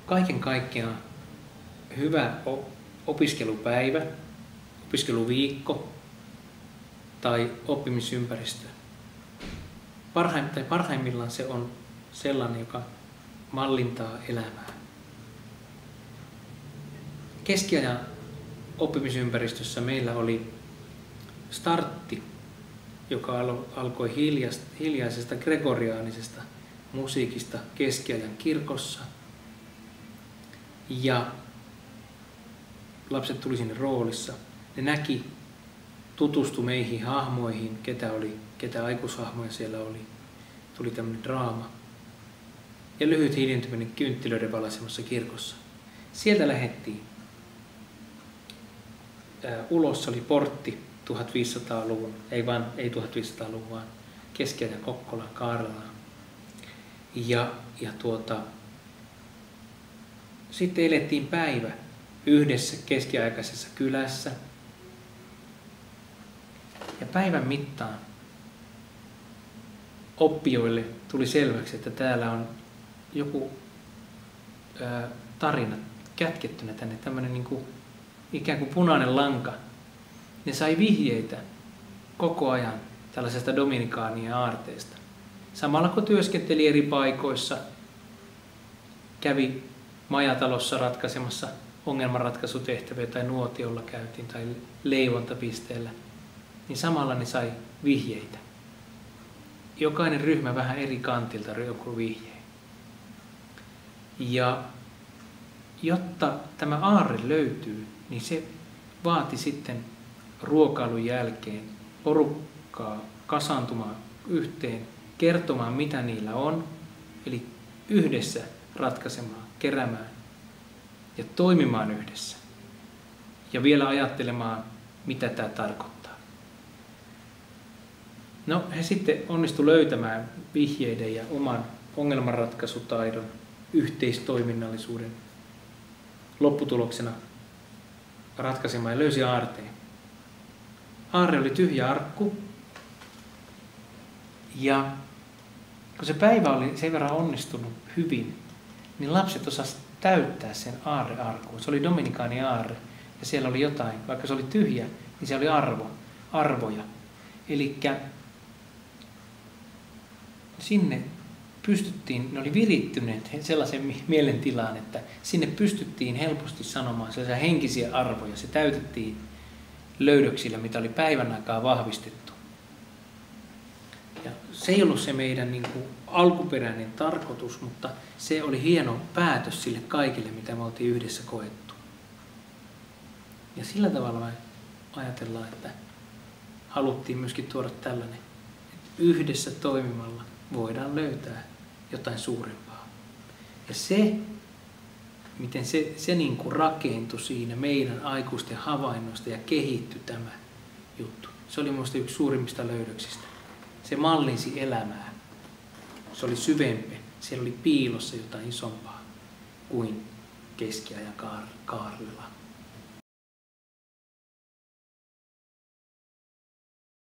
kaiken kaikkiaan hyvä opiskelupäivä, opiskeluviikko tai oppimisympäristö. Parhaimmillaan se on sellainen, joka mallintaa elämää. Keskiajan oppimisympäristössä meillä oli startti, joka alkoi hiljaisesta gregoriaanisesta musiikista keskiajan kirkossa. Ja lapset tuli sinne roolissa. Ne näki, tutustui meihin hahmoihin, ketä aikuishahmoja siellä oli. Tuli tämmöinen draama. Ja lyhyt hiljentyminen kynttilöiden valaisemassa kirkossa. Sieltä lähdettiin. Ulos oli portti 1500-luvun, ei 1500-luvun, vaan keskiajan Kokkolaan, Kaarlaan. Ja sitten elettiin päivä yhdessä keskiaikaisessa kylässä. Ja päivän mittaan oppijoille tuli selväksi, että täällä on joku tarina kätkettynä tänne, tämmöinen niin kuin ikään kuin punainen lanka. Ne sai vihjeitä koko ajan tällaisesta dominikaanien aarteesta. Samalla kun työskenteli eri paikoissa, kävi majatalossa ratkaisemassa ongelmanratkaisutehtäviä tai nuotiolla käytiin tai leivontapisteellä, niin samalla ne sai vihjeitä. Jokainen ryhmä vähän eri kantilta joku vihje. Ja jotta tämä aarre löytyy, niin se vaati sitten ruokailun jälkeen porukkaa kasaantumaan yhteen, kertomaan mitä niillä on, eli yhdessä ratkaisemaan, keräämään ja toimimaan yhdessä. Ja vielä ajattelemaan, mitä tämä tarkoittaa. No, he sitten onnistu löytämään vihjeiden ja oman ongelmanratkaisutaidon, yhteistoiminnallisuuden lopputuloksena ratkaisemaan ja löysi aarteen. Aarre oli tyhjä arkku. Ja kun se päivä oli sen verran onnistunut hyvin, niin lapset osasivat täyttää sen aarrearkun. Se oli dominikaani aarre ja siellä oli jotain, vaikka se oli tyhjä, niin se oli arvoja. Elikkä sinne pystyttiin, ne oli virittyneet sellaisen mielentilaan, että sinne pystyttiin helposti sanomaan sellaisia henkisiä arvoja. Se täytettiin löydöksillä, mitä oli päivän aikaa vahvistettu. Ja se ei ollut se meidän niin kuin alkuperäinen tarkoitus, mutta se oli hieno päätös sille kaikille, mitä me oltiin yhdessä koettu. Ja sillä tavalla me ajatellaan, että haluttiin myöskin tuoda tällainen, että yhdessä toimimalla voidaan löytää jotain suurempaa. Ja se, miten se niin kuin rakentui siinä meidän aikuisten havainnoista ja kehittyi tämä juttu. Se oli minusta yksi suurimmista löydöksistä. Se mallinsi elämää. Se oli syvempi. Siellä oli piilossa jotain isompaa kuin keskiajan Kaarlela.